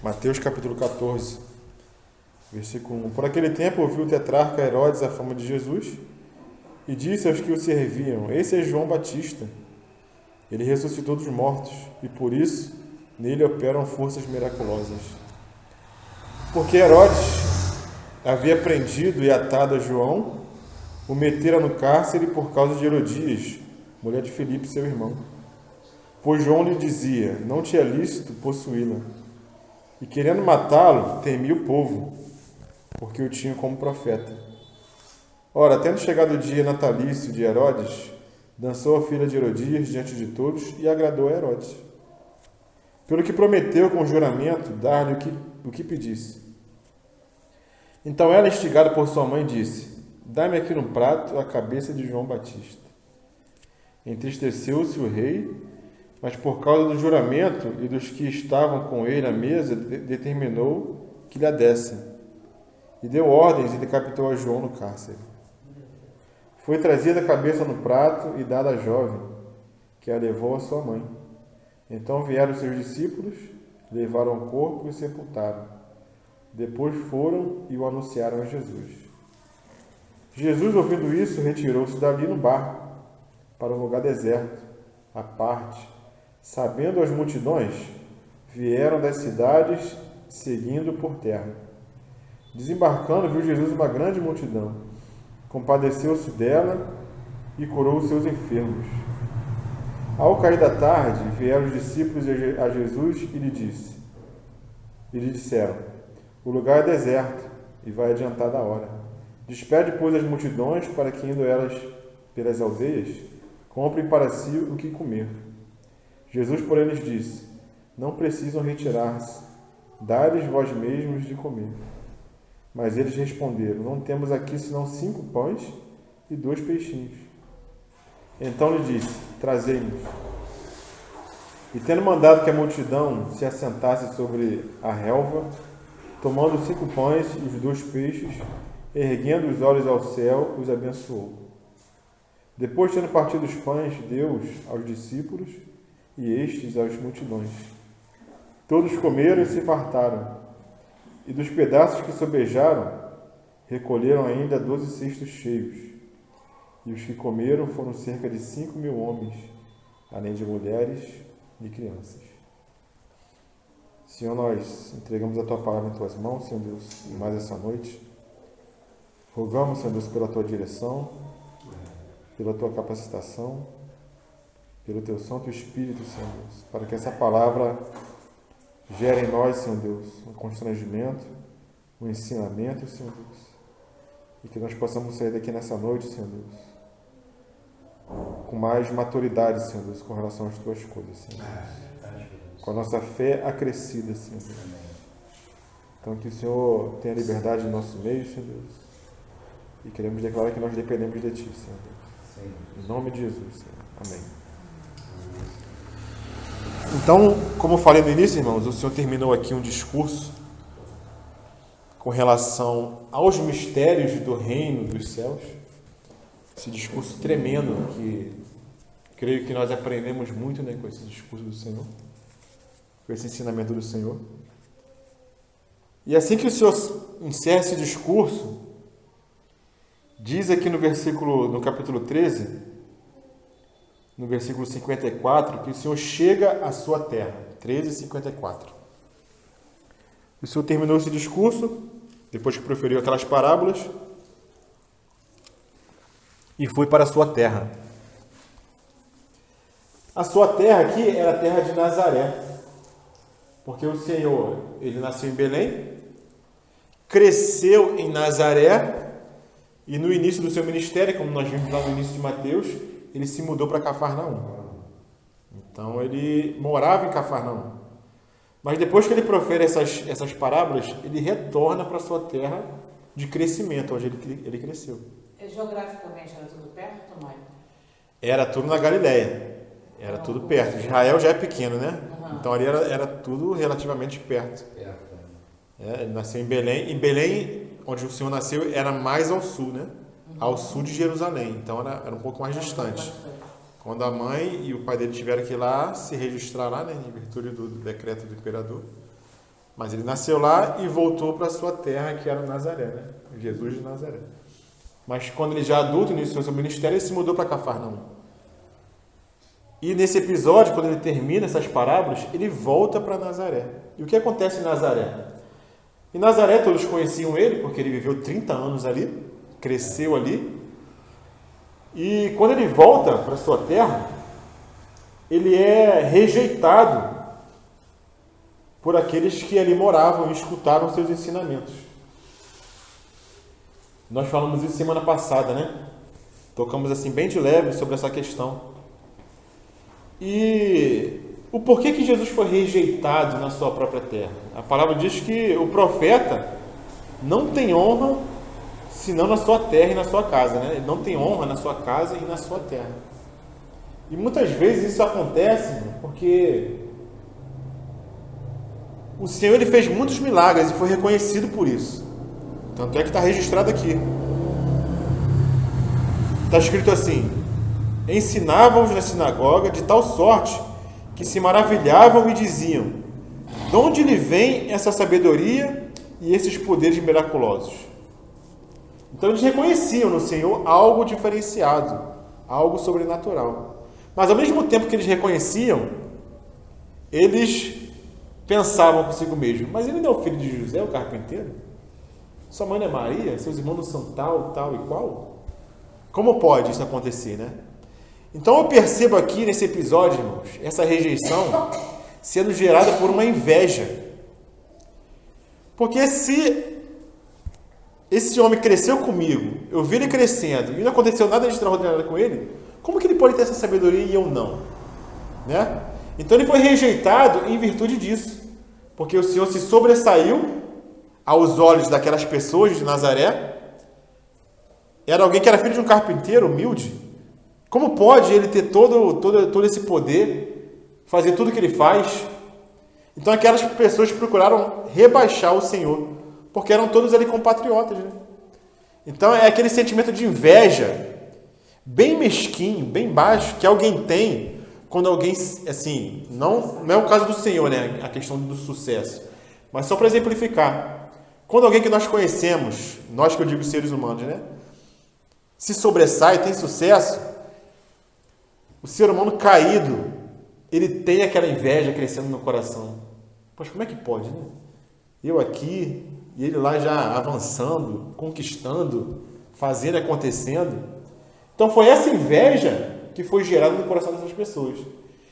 Mateus capítulo 14, versículo 1. Por aquele tempo ouviu o tetrarca Herodes a fama de Jesus e disse aos que o serviam: Esse é João Batista. Ele ressuscitou dos mortos e por isso nele operam forças miraculosas. Porque Herodes havia prendido e atado a João, o metera no cárcere por causa de Herodias, mulher de Filipe, seu irmão. Pois João lhe dizia: Não te é lícito possuí-la. E querendo matá-lo, temia o povo, porque o tinha como profeta. Ora, tendo chegado o dia natalício de Herodes, dançou a filha de Herodias diante de todos e agradou a Herodes. Pelo que prometeu com juramento dar-lhe o que pedisse. Então ela, instigada por sua mãe, disse: Dá-me aqui no prato a cabeça de João Batista. Entristeceu-se o rei, mas por causa do juramento e dos que estavam com ele à mesa, determinou que lhe a dessem. E deu ordens e decapitou a João no cárcere. Foi trazida a cabeça no prato e dada à jovem, que a levou à sua mãe. Então vieram seus discípulos, levaram o corpo e o sepultaram. Depois foram e o anunciaram a Jesus. Jesus, ouvindo isso, retirou-se dali no barco, para um lugar deserto, à parte. Sabendo as multidões, vieram das cidades, seguindo por terra. Desembarcando, viu Jesus uma grande multidão. Compadeceu-se dela e curou os seus enfermos. Ao cair da tarde, vieram os discípulos a Jesus e lhe disseram: O lugar é deserto e vai adiantada a hora. Despede, pois, as multidões, para que, indo elas pelas aldeias, comprem para si o que comer. Jesus, porém, lhes disse: Não precisam retirar-se, dai-lhes vós mesmos de comer. Mas eles responderam: Não temos aqui senão 5 pães e 2 peixinhos. Então lhe disse: Trazei-nos. E tendo mandado que a multidão se assentasse sobre a relva, tomando os 5 pães e os 2 peixes, erguendo os olhos ao céu, os abençoou. Depois, tendo partido os pães, deu-os aos discípulos e estes às multidões. Todos comeram e se fartaram, e dos pedaços que sobejaram, recolheram ainda 12 cestos cheios. E os que comeram foram cerca de 5.000 homens, além de mulheres e crianças. Senhor, nós entregamos a Tua palavra em Tuas mãos, Senhor Deus, mais essa noite. Rogamos, Senhor Deus, pela Tua direção, pela Tua capacitação, pelo Teu Santo Espírito, Senhor Deus, para que essa palavra gere em nós, Senhor Deus, um constrangimento, um ensinamento, Senhor Deus, e que nós possamos sair daqui nessa noite, Senhor Deus, com mais maturidade, Senhor Deus, com relação às Tuas coisas, Senhor Deus, com a nossa fé acrescida, Senhor Deus. Então, que o Senhor tenha liberdade no nosso meio, Senhor Deus, e queremos declarar que nós dependemos de Ti, Senhor Deus. Em nome de Jesus, Senhor. Amém. Então, como eu falei no início, irmãos, o Senhor terminou aqui um discurso com relação aos mistérios do reino dos céus. Esse discurso tremendo que creio que nós aprendemos muito, né, com esse discurso do Senhor, com esse ensinamento do Senhor. E assim que o Senhor encerra esse discurso, diz aqui no capítulo 13, no versículo 54, que o Senhor chega à sua terra. 13:54. O Senhor terminou esse discurso, depois que proferiu aquelas parábolas, e foi para a sua terra. A sua terra aqui era a terra de Nazaré, porque o Senhor, ele nasceu em Belém, cresceu em Nazaré, e no início do seu ministério, como nós vimos lá no início de Mateus, ele se mudou para Cafarnaum. Então, ele morava em Cafarnaum. Mas depois que ele profere essas parábolas, ele retorna para a sua terra de crescimento, onde ele cresceu. Geograficamente era tudo perto, mãe? Era tudo na Galileia. Era tudo perto. Israel já é pequeno, né? Então, ali era tudo relativamente perto. Ele nasceu em Belém. Em Belém, onde o Senhor nasceu, era mais ao sul, né? Ao sul de Jerusalém, então era um pouco mais distante. Quando a mãe e o pai dele tiveram que ir lá se registrar lá, né, em virtude do decreto do imperador, Mas ele nasceu lá e voltou para a sua terra, que era Nazaré, né? Jesus de Nazaré. Mas quando ele já adulto, iniciou seu ministério, ele se mudou para Cafarnaum. E nesse episódio, quando ele termina essas parábolas, ele volta para Nazaré. E o que acontece em Nazaré? Em Nazaré todos conheciam ele, porque ele viveu 30 anos ali, cresceu ali. E quando ele volta para sua terra, ele é rejeitado por aqueles que ali moravam e escutaram seus ensinamentos. Nós falamos isso semana passada, né? Tocamos assim bem de leve sobre essa questão. E o porquê que Jesus foi rejeitado na sua própria terra? A palavra diz que o profeta não tem honra senão na sua terra e na sua casa, né? Ele não tem honra na sua casa e na sua terra. E muitas vezes isso acontece porque o Senhor ele fez muitos milagres e foi reconhecido por isso. Tanto é que está registrado aqui. Está escrito assim: ensinavam-os na sinagoga de tal sorte que se maravilhavam e diziam: de onde lhe vem essa sabedoria e esses poderes miraculosos? Então eles reconheciam no Senhor algo diferenciado, algo sobrenatural. Mas ao mesmo tempo que eles reconheciam, eles pensavam consigo mesmo: mas ele não é o filho de José, o carpinteiro? Sua mãe não é Maria? Seus irmãos não são tal, tal e qual? Como pode isso acontecer, né? Então eu percebo aqui nesse episódio, irmãos, essa rejeição sendo gerada por uma inveja. Porque se esse homem cresceu comigo, eu vi ele crescendo e não aconteceu nada de extraordinário com ele, como que ele pode ter essa sabedoria e eu não? Né? Então ele foi rejeitado em virtude disso. Porque o Senhor se sobressaiu aos olhos daquelas pessoas de Nazaré. Era alguém que era filho de um carpinteiro humilde. Como pode ele ter todo esse poder, fazer tudo o que ele faz? Então aquelas pessoas procuraram rebaixar o Senhor, porque eram todos ali compatriotas, né? Então é aquele sentimento de inveja, bem mesquinho, bem baixo, que alguém tem quando alguém, assim, não é o caso do Senhor, né? A questão do sucesso. Mas só para exemplificar, quando alguém que nós conhecemos, nós que eu digo seres humanos, né? Se sobressai, tem sucesso, o ser humano caído, ele tem aquela inveja crescendo no coração. Poxa, como é que pode, né? Eu aqui e ele lá já avançando, conquistando, fazendo, acontecendo. Então foi essa inveja que foi gerada no coração dessas pessoas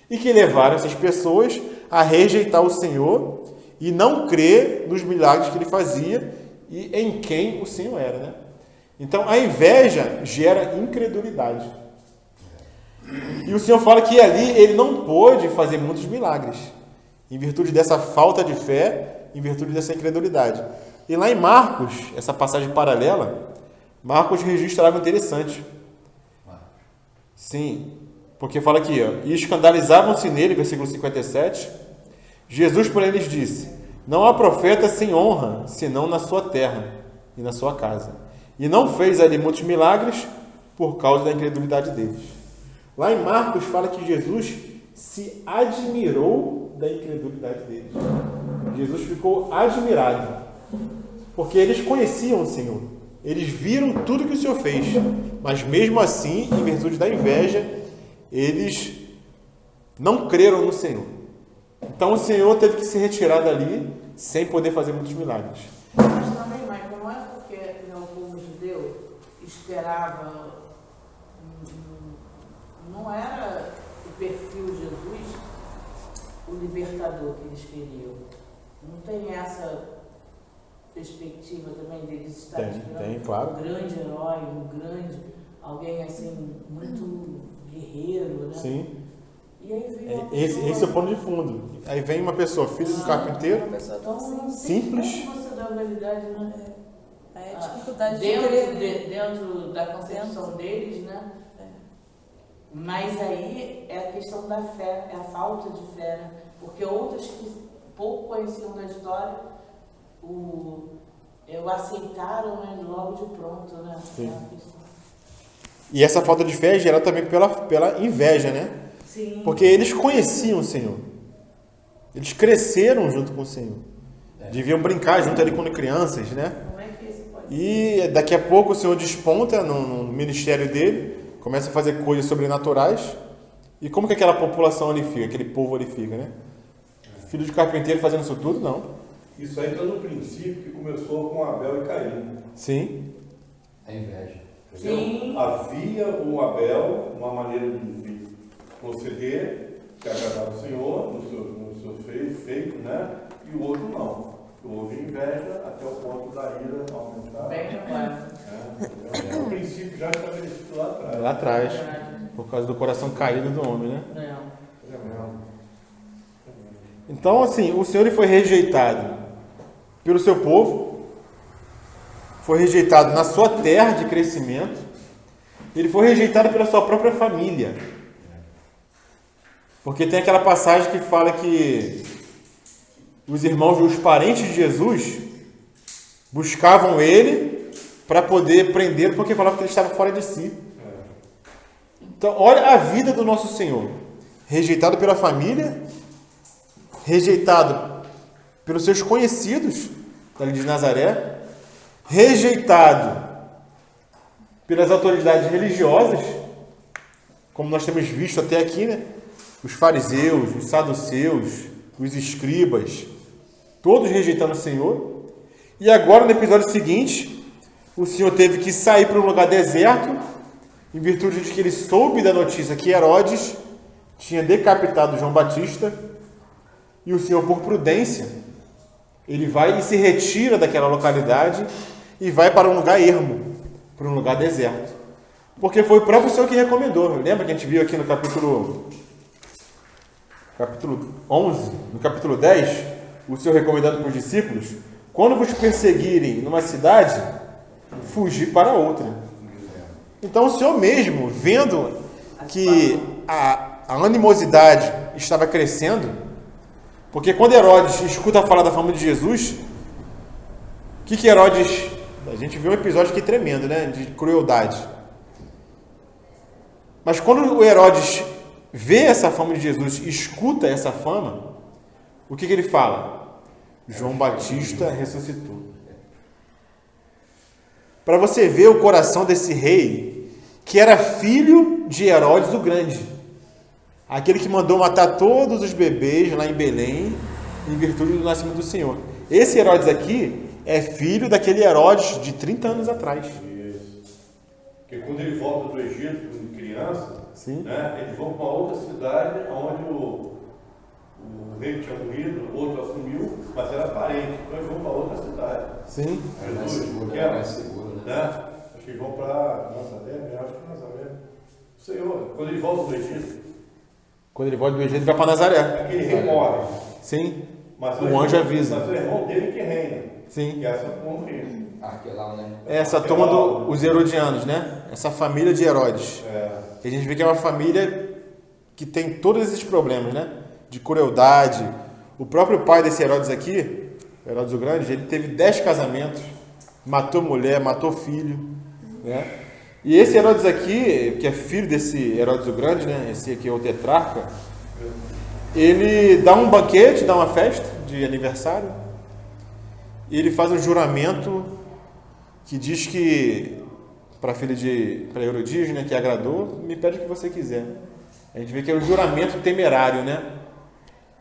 e que levaram essas pessoas a rejeitar o Senhor e não crer nos milagres que ele fazia e em quem o Senhor era, né? Então a inveja gera incredulidade. E o Senhor fala que ali ele não pôde fazer muitos milagres, em virtude dessa falta de fé, em virtude dessa incredulidade. E lá em Marcos, essa passagem paralela, Marcos registra algo interessante. Sim, porque fala aqui, ó, e escandalizavam-se nele, versículo 57, Jesus, porém, lhes disse: não há profeta sem honra, senão na sua terra e na sua casa. E não fez ali muitos milagres por causa da incredulidade deles. Lá em Marcos fala que Jesus se admirou da incredulidade deles. Jesus ficou admirado, porque eles conheciam o Senhor. Eles viram tudo que o Senhor fez, mas mesmo assim, em virtude da inveja, eles não creram no Senhor. Então o Senhor teve que se retirar dali sem poder fazer muitos milagres. Mas também, mas não é porque o povo judeu esperava, não era o perfil Jesus o libertador que eles queriam. Não tem essa perspectiva também deles estarem esperando claro. Um grande herói, alguém assim, muito guerreiro, né? Sim. E aí vem Esse é o pano de fundo. Aí vem uma pessoa, filho de um carpinteiro, uma pessoa tão simples. Como você dá validade, né? É a dificuldade de dentro, querer. dentro da concepção deles, né? Mas aí é a questão da fé, é a falta de fé, né? Porque outros que pouco conheciam da história o aceitaram, né, logo de pronto, né? Sim. E essa falta de fé é gerada também pela inveja, né? Sim. Porque eles conheciam o Senhor. Eles cresceram junto com o Senhor. Deviam brincar junto ali quando crianças, né? Como é que isso pode ser? E daqui a pouco o Senhor desponta no ministério dele, começa a fazer coisas sobrenaturais. E como que aquela população ali fica, aquele povo ali fica, né? Filho de carpinteiro fazendo isso tudo? Não. Isso aí está no princípio que começou com Abel e Caim. Sim. É inveja. Entendeu? Sim. Havia o Abel, uma maneira de proceder que agradava o Senhor no seu feito, né? E o outro não. Houve inveja até o ponto da ira aumentar. Bem lembrado. É o princípio já estabelecido lá atrás. Lá atrás. Por causa do coração caído do homem, né? Não. Então, assim, o Senhor ele foi rejeitado pelo seu povo, foi rejeitado na sua terra de crescimento, ele foi rejeitado pela sua própria família. Porque tem aquela passagem que fala que os irmãos, os parentes de Jesus, buscavam ele para poder prender, porque falavam que ele estava fora de si. Então, olha a vida do nosso Senhor. Rejeitado pela família, rejeitado pelos seus conhecidos, dali de Nazaré, rejeitado pelas autoridades religiosas, como nós temos visto até aqui, né? Os fariseus, os saduceus, os escribas, todos rejeitando o Senhor. E agora, no episódio seguinte, o Senhor teve que sair para um lugar deserto, em virtude de que ele soube da notícia que Herodes tinha decapitado João Batista, e o Senhor, por prudência, ele vai e se retira daquela localidade e vai para um lugar ermo, para um lugar deserto. Porque foi o próprio Senhor que recomendou. Lembra que a gente viu aqui no capítulo 11, no capítulo 10, o Senhor recomendando para os discípulos: quando vos perseguirem numa cidade, fugir para outra. Então o Senhor mesmo, vendo que a animosidade estava crescendo, porque quando Herodes escuta falar da fama de Jesus, o que Herodes... A gente viu um episódio aqui tremendo, né? De crueldade. Mas quando o Herodes vê essa fama de Jesus, escuta essa fama, o que ele fala? João Batista ressuscitou. Para você ver o coração desse rei, que era filho de Herodes o Grande, aquele que mandou matar todos os bebês lá em Belém, em virtude do nascimento do Senhor. Esse Herodes aqui é filho daquele Herodes de 30 anos atrás. Isso. Porque quando ele volta do Egito, quando criança, Sim. né, eles vão para outra cidade onde o rei tinha morrido, outro assumiu, mas era parente. Então eles vão para outra cidade. Sim. É mais Jesus, seguro, que é mais seguro, né? Acho que eles vão para Nazaré, acho que Nazaré. O Senhor, quando ele volta do Egito, Quando ele volta do Egito, ele vai para Nazaré. aquele rei morre. Sim. Mas O anjo avisa. Mas o irmão dele que reina. Sim. Que é essa turma aí. Arquelau, né? Essa turma dos herodianos, né? Essa família de Herodes. É. E a gente vê que é uma família que tem todos esses problemas, né? De crueldade. O próprio pai desse Herodes aqui, Herodes o Grande, ele teve 10 casamentos, matou mulher, matou filho, né? E esse Herodes aqui, que é filho desse Herodes o Grande, né? Esse aqui é o tetrarca, ele dá um banquete, dá uma festa de aniversário, e ele faz um juramento que diz que, para a filha para Herodias, né, que agradou, me pede o que você quiser. A gente vê que é um juramento temerário, né?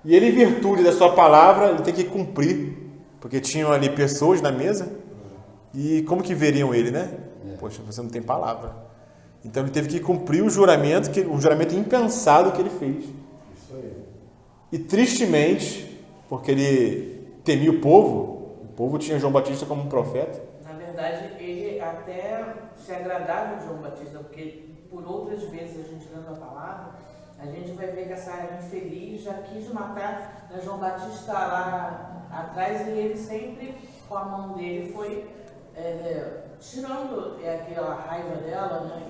E ele, em virtude da sua palavra, ele tem que cumprir, porque tinham ali pessoas na mesa, e como que veriam ele, né? Poxa, você não tem palavra. Então ele teve que cumprir o juramento, um juramento impensado que ele fez. Isso aí. E tristemente, porque ele temia o povo tinha João Batista como um profeta. Na verdade, ele até se agradava de João Batista, porque por outras vezes a gente lendo a palavra, a gente vai ver que essa infeliz já quis matar, né, João Batista lá atrás, e ele sempre, com a mão dele, foi tirando aquela raiva dela, né,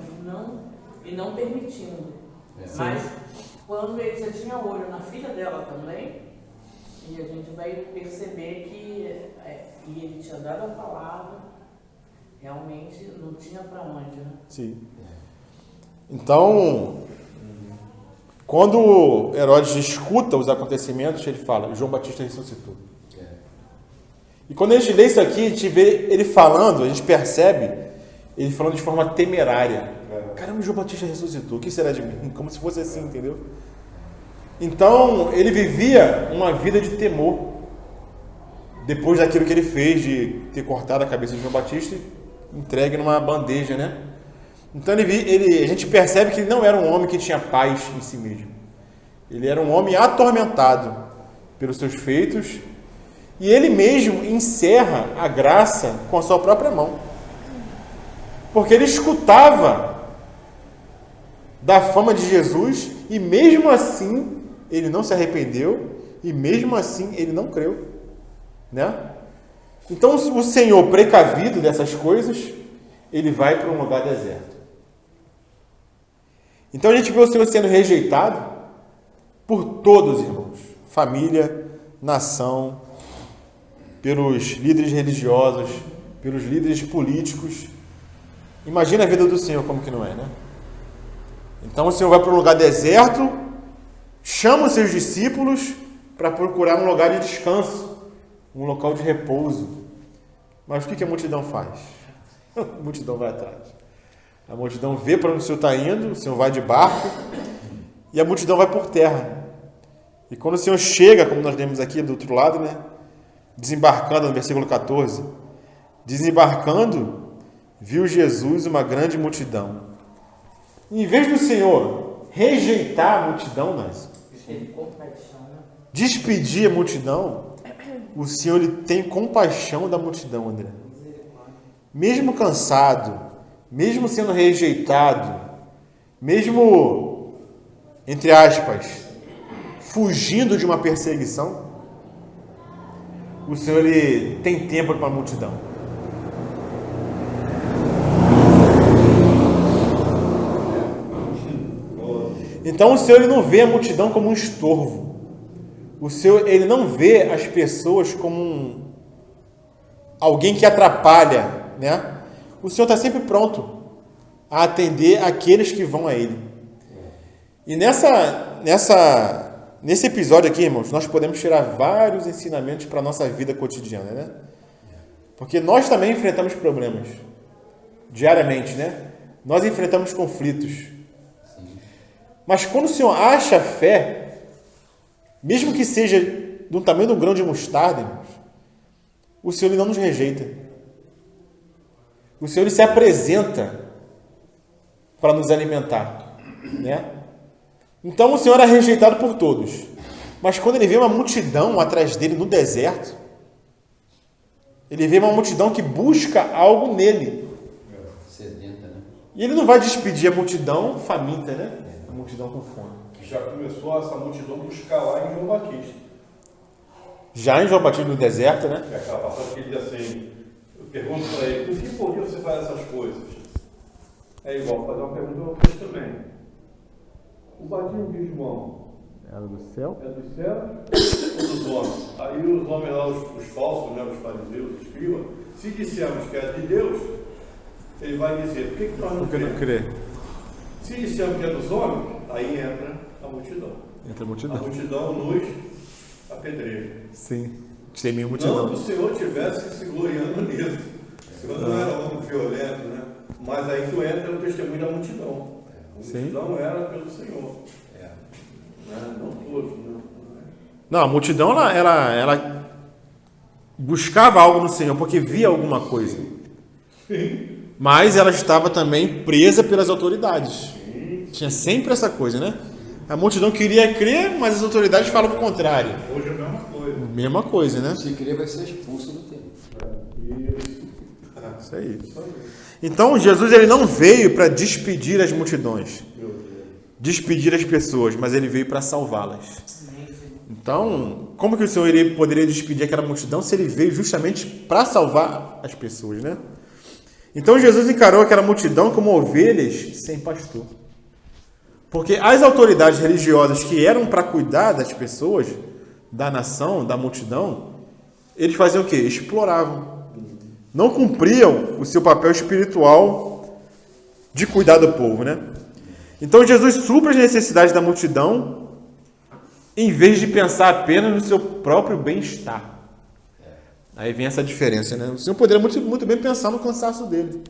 e não permitindo. Mas quando ele já tinha olho na filha dela também, e a gente vai perceber que e ele tinha dado a palavra, realmente não tinha para onde, né? Sim. Então, quando Herodes escuta os acontecimentos, ele fala: João Batista ressuscitou. E quando a gente lê isso aqui, a gente vê ele falando, a gente percebe ele falando de forma temerária. Caramba, João Batista ressuscitou, o que será de mim? Como se fosse assim, entendeu? Então, ele vivia uma vida de temor. Depois daquilo que ele fez, de ter cortado a cabeça de João Batista e entregue numa bandeja, né? Então, a gente percebe que ele não era um homem que tinha paz em si mesmo. Ele era um homem atormentado pelos seus feitos. E ele mesmo encerra a graça com a sua própria mão. Porque ele escutava da fama de Jesus e mesmo assim ele não se arrependeu e mesmo assim ele não creu, né? Então o Senhor, precavido dessas coisas, ele vai para um lugar deserto. Então a gente vê o Senhor sendo rejeitado por todos, irmãos, família, nação, pelos líderes religiosos, pelos líderes políticos. Imagina a vida do Senhor como que não é, né? Então o Senhor vai para um lugar deserto, chama os seus discípulos para procurar um lugar de descanso, um local de repouso. Mas o que a multidão faz? A multidão vai atrás. A multidão vê para onde o Senhor está indo, o Senhor vai de barco e a multidão vai por terra. E quando o Senhor chega, como nós lemos aqui do outro lado, né? Desembarcando, no versículo 14, desembarcando, viu Jesus uma grande multidão. Em vez do Senhor rejeitar a multidão, despedir a multidão, o Senhor ele tem compaixão da multidão, André. Mesmo cansado, mesmo sendo rejeitado, mesmo, entre aspas, fugindo de uma perseguição, o Senhor ele tem tempo para a multidão. Então o Senhor ele não vê a multidão como um estorvo. O Senhor ele não vê as pessoas como alguém que atrapalha, né? O Senhor está sempre pronto a atender aqueles que vão a Ele. E nesse episódio aqui, irmãos, nós podemos tirar vários ensinamentos para a nossa vida cotidiana, né? Porque nós também enfrentamos problemas diariamente, né? Nós enfrentamos conflitos. Mas quando o Senhor acha fé, mesmo que seja do tamanho de um grão de mostarda, irmãos, o Senhor ele não nos rejeita. O Senhor ele se apresenta para nos alimentar, né? Então o Senhor era rejeitado por todos. Mas quando ele vê uma multidão atrás dele no deserto, ele vê uma multidão que busca algo nele. Sedenta, né? E ele não vai despedir a multidão faminta, né? A multidão com fome. Já começou essa multidão buscar lá em João Batista. Já em João Batista no deserto, né? É aquela passagem que ele diz assim, eu pergunto para ele, por que podia você fazer essas coisas? É igual fazer uma pergunta ao Cristo também. O batismo de João Era do céu? é do céu ou dos homens? Aí os homens lá, os falsos, né, os fariseus, os escribas, se dissermos que é de Deus, ele vai dizer, por que nós não Porque não cremos? crê. Se dissermos que é dos homens, aí entra a multidão. Entra a A multidão. multidão nos apedreja. Sim. Temia a Não multidão. que o Senhor estivesse se gloriando nisso. O Senhor não era homem violento, né? Mas aí que entra o testemunho da multidão. A multidão era pelo Senhor. Né? Não todos, né? Não, a multidão ela buscava algo no Senhor porque via alguma coisa. Sim. Mas ela estava também presa pelas autoridades. Tinha sempre essa coisa, né? A multidão queria crer, mas as autoridades falam o contrário. Hoje é a mesma coisa. Mesma coisa, né? Se crer, vai ser expulso do templo. Isso aí. Então Jesus ele não veio para despedir as multidões, despedir as pessoas, mas ele veio para salvá-las. Então, como que o Senhor poderia despedir aquela multidão se ele veio justamente para salvar as pessoas, né? Então Jesus encarou aquela multidão como ovelhas sem pastor. Porque as autoridades religiosas que eram para cuidar das pessoas, da nação, da multidão, eles faziam o quê? Exploravam. Não cumpriam o seu papel espiritual de cuidar do povo, né? Então Jesus supre as necessidades da multidão em vez de pensar apenas no seu próprio bem-estar. Aí vem essa diferença, né? O Senhor poderia muito bem pensar no cansaço dele.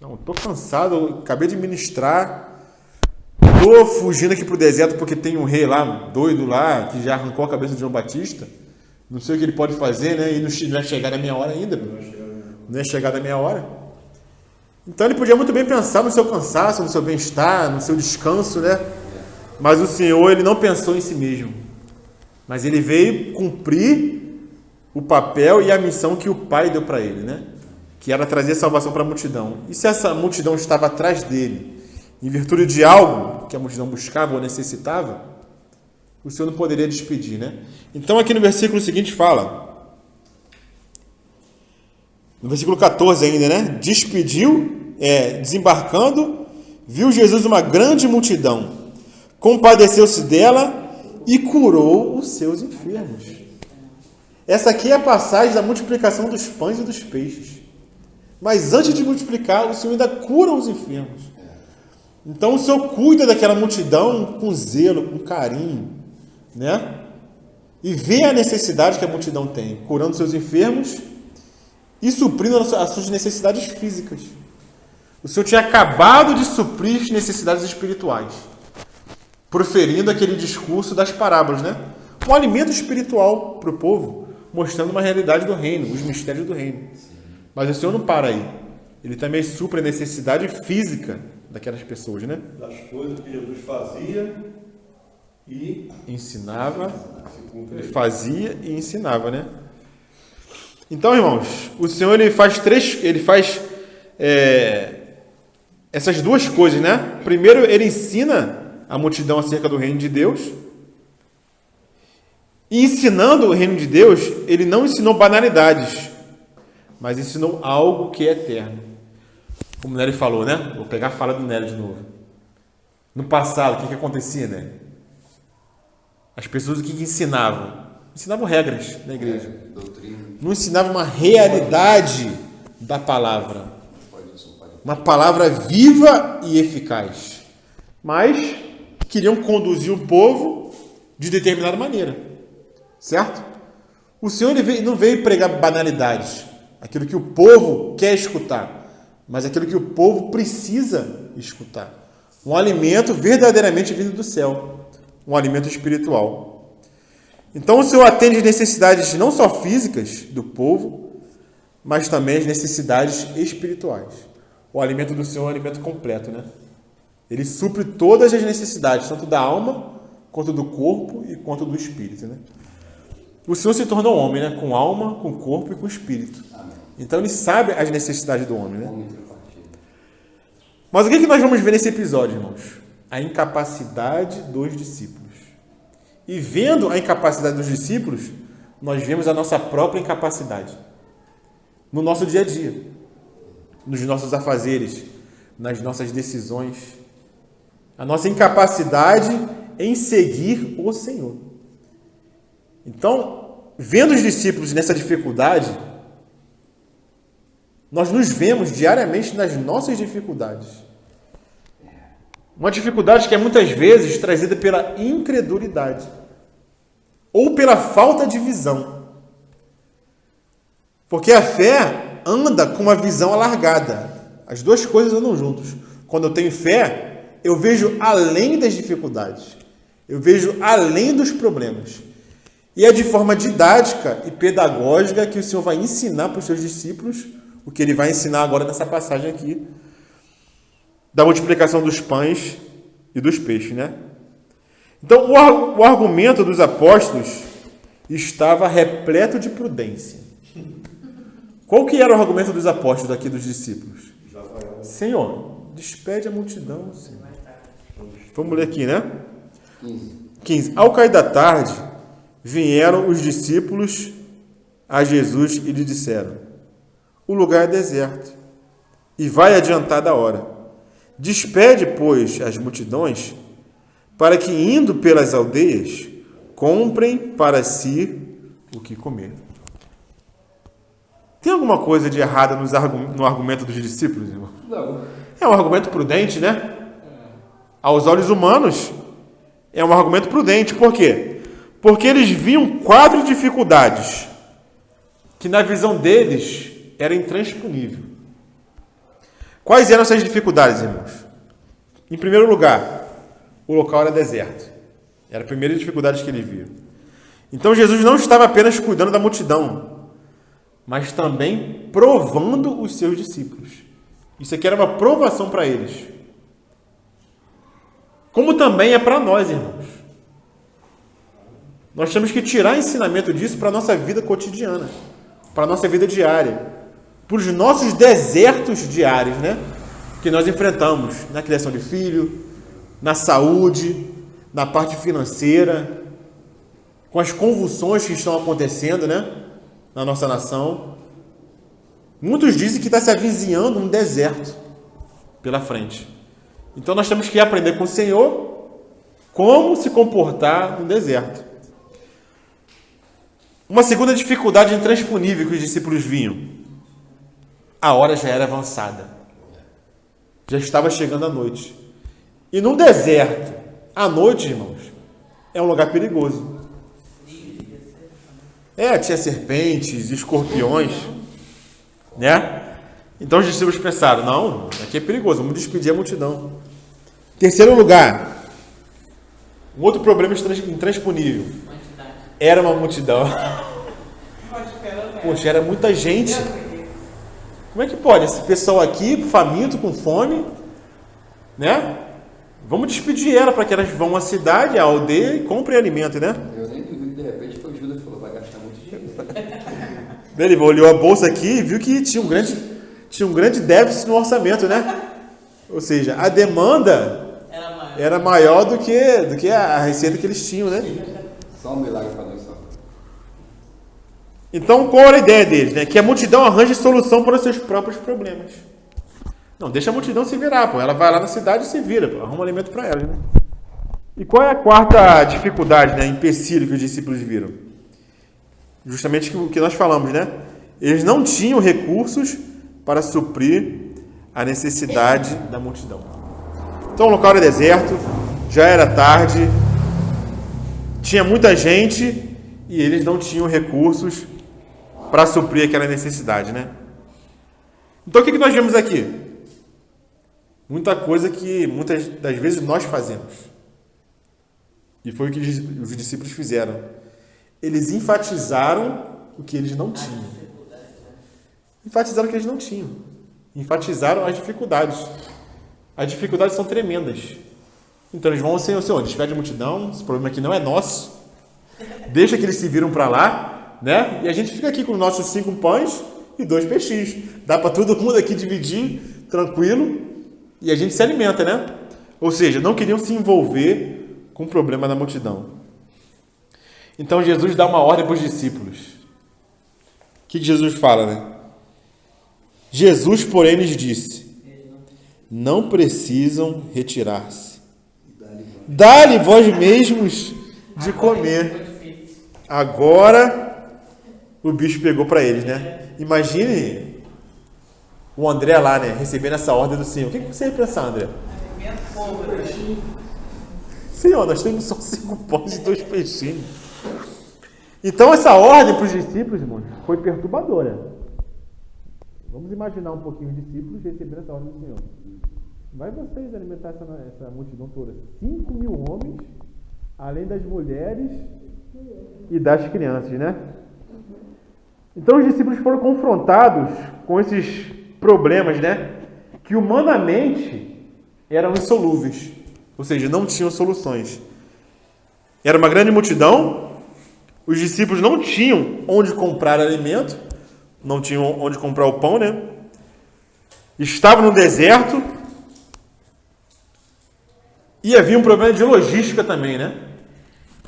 Não, estou cansado, eu acabei de ministrar, estou fugindo aqui para o deserto porque tem um rei lá, doido lá, que já arrancou a cabeça de João Batista. Não sei o que ele pode fazer, né? E não ia chegar na minha hora ainda. Não ia chegar na minha hora. Então ele podia muito bem pensar no seu cansaço, no seu bem-estar, no seu descanso, né? Mas o Senhor, ele não pensou em si mesmo. Mas ele veio cumprir o papel e a missão que o Pai deu para ele, né? Que era trazer salvação para a multidão. E se essa multidão estava atrás dele, em virtude de algo que a multidão buscava ou necessitava, o Senhor não poderia despedir, né? Então aqui no versículo seguinte fala, no versículo 14 ainda, né? Despediu, desembarcando, viu Jesus uma grande multidão, compadeceu-se dela e curou os seus enfermos. Essa aqui é a passagem da multiplicação dos pães e dos peixes. Mas antes de multiplicar, o Senhor ainda cura os enfermos. Então o Senhor cuida daquela multidão com zelo, com carinho, né? E vê a necessidade que a multidão tem, curando seus enfermos e suprindo as suas necessidades físicas. O Senhor tinha acabado de suprir as necessidades espirituais, proferindo aquele discurso das parábolas, né? Um alimento espiritual para o povo, mostrando uma realidade do reino, os mistérios do reino. Mas o Senhor não para aí. Ele também supre a necessidade física daquelas pessoas, né? Das coisas que Jesus fazia e ensinava. Ele fazia e ensinava, né? Então, irmãos, o Senhor ele faz essas duas coisas, né? Primeiro, ele ensina a multidão acerca do reino de Deus. E ensinando o reino de Deus, ele não ensinou banalidades, mas ensinou algo que é eterno. Como o Nery falou, né? Vou pegar a fala do Nery de novo. No passado, o que acontecia, né? As pessoas o que ensinavam? Ensinavam regras na igreja. Não ensinavam uma realidade da palavra. Uma palavra viva e eficaz. Mas queriam conduzir o povo de determinada maneira. Certo? O Senhor não veio pregar banalidades. Aquilo que o povo quer escutar, mas aquilo que o povo precisa escutar. Um alimento verdadeiramente vindo do céu. Um alimento espiritual. Então o Senhor atende as necessidades não só físicas do povo, mas também as necessidades espirituais. O alimento do Senhor é um alimento completo, né? Ele supre todas as necessidades, tanto da alma, quanto do corpo e quanto do espírito, né? O Senhor se tornou homem, né? Com alma, com corpo e com espírito. Amém. Então ele sabe as necessidades do homem, né? Mas o que nós vamos ver nesse episódio, irmãos? A incapacidade dos discípulos. E vendo a incapacidade dos discípulos, nós vemos a nossa própria incapacidade. No nosso dia a dia. Nos nossos afazeres. Nas nossas decisões. A nossa incapacidade em seguir o Senhor. Então, vendo os discípulos nessa dificuldade, nós nos vemos diariamente nas nossas dificuldades. Uma dificuldade que é muitas vezes trazida pela incredulidade ou pela falta de visão. Porque a fé anda com uma visão alargada. As duas coisas andam juntos. Quando eu tenho fé, eu vejo além das dificuldades. Eu vejo além dos problemas. E é de forma didática e pedagógica que o Senhor vai ensinar para os seus discípulos o que ele vai ensinar agora nessa passagem aqui da multiplicação dos pães e dos peixes, né? Então, o argumento dos apóstolos estava repleto de prudência. Qual que era o argumento dos apóstolos aqui, dos discípulos? Senhor, despede a multidão, Senhor. Vamos ler aqui, né? 15. Ao cair da tarde, vieram os discípulos a Jesus e lhe disseram: o lugar é deserto e vai adiantada a hora. Despede, pois, as multidões, para que, indo pelas aldeias, comprem para si o que comer. Tem alguma coisa de errada no argumento dos discípulos, irmão? Não. É um argumento prudente, né? Aos olhos humanos, é um argumento prudente. Por quê? Porque eles viam 4 dificuldades que na visão deles era intransponível. Quais eram essas dificuldades, irmãos? Em primeiro lugar, o local era deserto. Era a primeira dificuldade que eles viam. Então Jesus não estava apenas cuidando da multidão, mas também provando os seus discípulos. Isso aqui era uma provação para eles. Como também é para nós, irmãos. Nós temos que tirar ensinamento disso para a nossa vida cotidiana, para a nossa vida diária, para os nossos desertos diários, né? Que nós enfrentamos na criação de filho, na saúde, na parte financeira, com as convulsões que estão acontecendo, né? Na nossa nação. Muitos dizem que está se avizinhando um deserto pela frente. Então nós temos que aprender com o Senhor como se comportar no deserto. Uma segunda dificuldade intransponível que os discípulos vinham. A hora já era avançada. Já estava chegando a noite. E num deserto, à noite, irmãos, é um lugar perigoso. Tinha serpentes, escorpiões, né? Então os discípulos pensaram, não, aqui é perigoso, vamos despedir a multidão. Terceiro lugar, um outro problema intransponível. Era uma multidão. Poxa, era muita gente. Como é que pode? Esse pessoal aqui, faminto, com fome, né? Vamos despedir ela para que elas vão à cidade, à aldeia e comprem alimento, né? Eu nem duvido, de repente foi o Judas que falou, vai gastar muito dinheiro. Ele olhou a bolsa aqui e viu que tinha um grande déficit no orçamento, né? Ou seja, a demanda era maior do que a receita que eles tinham, né? Só um milagre para nós só. Então, qual era a ideia deles? Né? Que a multidão arranje solução para os seus próprios problemas. Não, deixa a multidão se virar, pô. Ela vai lá na cidade e se vira, pô. Arruma alimento para ela, né? E qual é a quarta dificuldade, né? Empecilho que os discípulos viram? Justamente o que nós falamos, né? Eles não tinham recursos para suprir a necessidade da multidão. Então o local era deserto, já era tarde, tinha muita gente e eles não tinham recursos para suprir aquela necessidade, né? Então o que nós vemos aqui? Muita coisa que muitas das vezes nós fazemos. E foi o que os discípulos fizeram. Eles enfatizaram o que eles não tinham. Enfatizaram o que eles não tinham. Enfatizaram as dificuldades. As dificuldades são tremendas. Então eles vão ao Senhor, despede a multidão, esse problema aqui não é nosso. Deixa que eles se viram para lá, né? E a gente fica aqui com os nossos 5 pães e 2 peixinhos. Dá para todo mundo aqui dividir, tranquilo, e a gente se alimenta, né? Ou seja, não queriam se envolver com o problema da multidão. Então Jesus dá uma ordem para os discípulos. O que Jesus fala, né? Jesus, porém, lhes disse: não precisam retirar-se. Dá-lhe vós mesmos de comer. Agora o bicho pegou para eles, né? Imagine o André lá, né? Recebendo essa ordem do Senhor. O que você ia pensar, André? Senhor, nós temos só 5 pães e 2 peixinhos. Então essa ordem para os discípulos, irmãos, foi perturbadora. Vamos imaginar um pouquinho os discípulos recebendo essa ordem do Senhor. Vai vocês alimentar essa multidão toda. 5.000 homens, além das mulheres e das crianças, né? Então os discípulos foram confrontados com esses problemas, né? Que humanamente eram insolúveis. Ou seja, não tinham soluções. Era uma grande multidão. Os discípulos não tinham onde comprar alimento. Não tinham onde comprar o pão, né? Estavam no deserto. E havia um problema de logística também, né?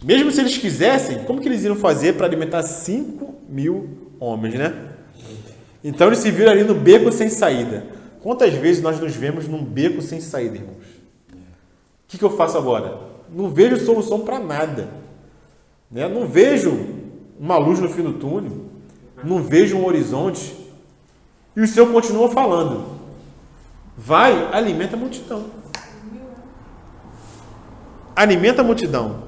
Mesmo se eles quisessem, como que eles iriam fazer para alimentar 5.000 homens, né? Então eles se viram ali no beco sem saída. Quantas vezes nós nos vemos num beco sem saída, irmãos? O que eu faço agora? Não vejo solução para nada, né? Não vejo uma luz no fim do túnel. Não vejo um horizonte. E o Senhor continua falando: vai, alimenta a multidão. Alimenta a multidão.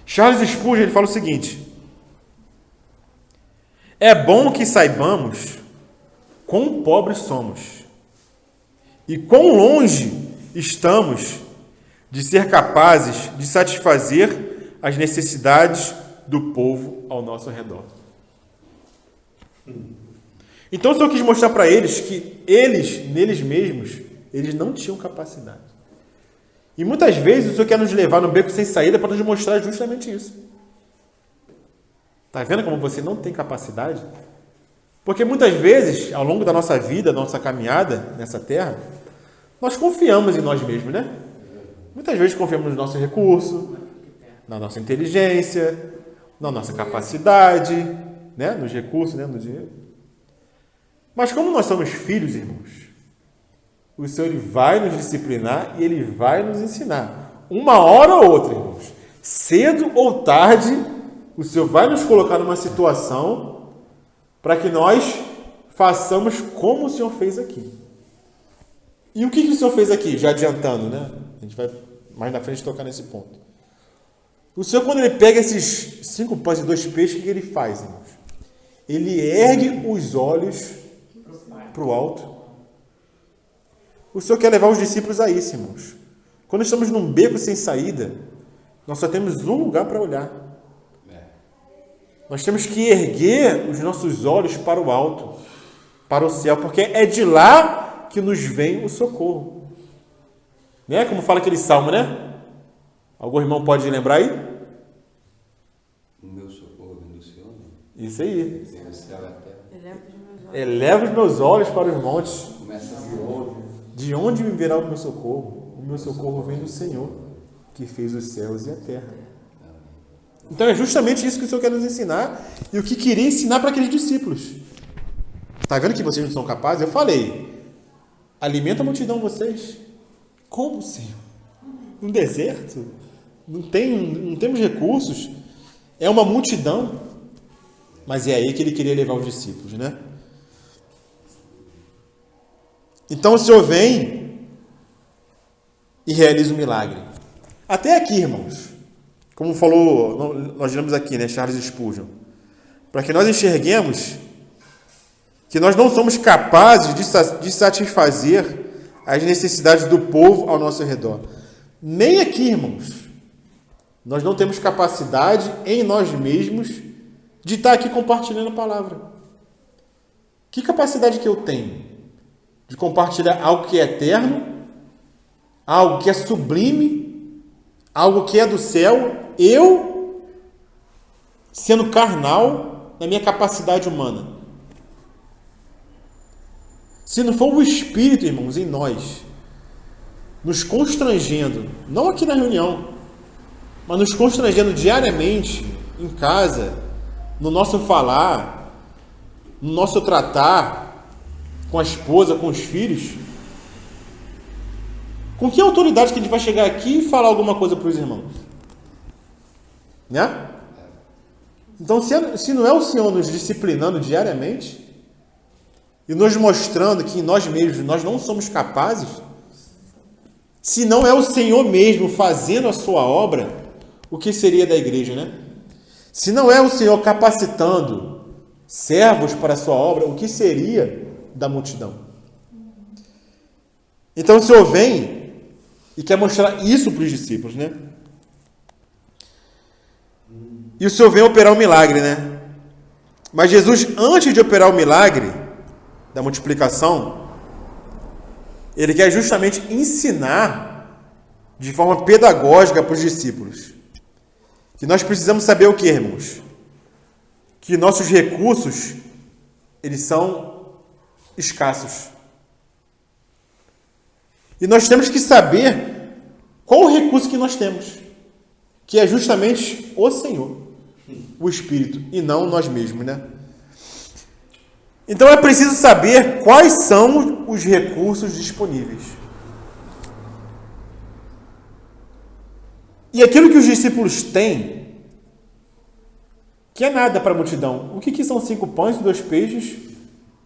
Charles Spurgeon, ele fala o seguinte: é bom que saibamos quão pobres somos e quão longe estamos de ser capazes de satisfazer as necessidades do povo ao nosso redor. Então o Senhor quis mostrar para eles que eles, neles mesmos, eles não tinham capacidade. E muitas vezes o Senhor quer nos levar no beco sem saída para nos mostrar justamente isso. Está vendo como você não tem capacidade? Porque muitas vezes, ao longo da nossa vida, da nossa caminhada nessa terra, nós confiamos em nós mesmos, né? Muitas vezes confiamos no nosso recurso, na nossa inteligência, na nossa capacidade, né? Nos recursos, né? No dinheiro. Mas como nós somos filhos, irmãos, o Senhor ele vai nos disciplinar e Ele vai nos ensinar. Uma hora ou outra, irmãos. Cedo ou tarde, o Senhor vai nos colocar numa situação para que nós façamos como o Senhor fez aqui. E o que o Senhor fez aqui? Já adiantando, né? A gente vai mais na frente tocar nesse ponto. O Senhor, quando Ele pega esses 5 pães e 2 peixes, o que Ele faz, irmãos? Ele ergue os olhos para o alto. O Senhor quer levar os discípulos a isso, irmãos. Quando estamos num beco sem saída, nós só temos um lugar para olhar. Nós temos que erguer os nossos olhos para o alto, para o céu, porque é de lá que nos vem o socorro. Né? Como fala aquele salmo, né? Algum irmão pode lembrar aí? O meu socorro vem do Senhor. Isso aí. Vem do céu e a terra. Eleva os meus olhos para os montes. Começa assim. De onde me virá o meu socorro? O meu socorro vem do Senhor, que fez os céus e a terra. Então é justamente isso que o Senhor quer nos ensinar e o que queria ensinar para aqueles discípulos. Está vendo que vocês não são capazes? Eu falei, alimenta a multidão vocês. Como, Senhor? No deserto? Não temos recursos. É uma multidão. Mas é aí que Ele queria levar os discípulos, né? Então o Senhor vem e realiza um milagre. Até aqui, irmãos, como falou, nós lemos aqui, né, Charles Spurgeon, para que nós enxerguemos que nós não somos capazes de satisfazer as necessidades do povo ao nosso redor. Nem aqui, irmãos, nós não temos capacidade em nós mesmos de estar aqui compartilhando a palavra. Que capacidade que eu tenho de compartilhar algo que é eterno, algo que é sublime, algo que é do céu, eu sendo carnal na minha capacidade humana? Se não for o Espírito, irmãos, em nós, nos constrangendo, não aqui na reunião, mas nos constrangendo diariamente, em casa, no nosso falar, no nosso tratar, com a esposa, com os filhos, com que autoridade que a gente vai chegar aqui e falar alguma coisa para os irmãos? Né? Então, se não é o Senhor nos disciplinando diariamente e nos mostrando que em nós mesmos nós não somos capazes, se não é o Senhor mesmo fazendo a sua obra, o que seria da igreja, né? Se não é o Senhor capacitando servos para a sua obra, o que seria da multidão? Então o Senhor vem e quer mostrar isso para os discípulos, né? E o Senhor vem operar o milagre, né? Mas Jesus, antes de operar o milagre da multiplicação, Ele quer justamente ensinar de forma pedagógica para os discípulos que nós precisamos saber o que, irmãos? Que nossos recursos, eles são escassos. E nós temos que saber qual o recurso que nós temos, que é justamente o Senhor, o Espírito, e não nós mesmos, né? Então é preciso saber quais são os recursos disponíveis. E aquilo que os discípulos têm, que é nada para a multidão. O que são 5 pães e 2 peixes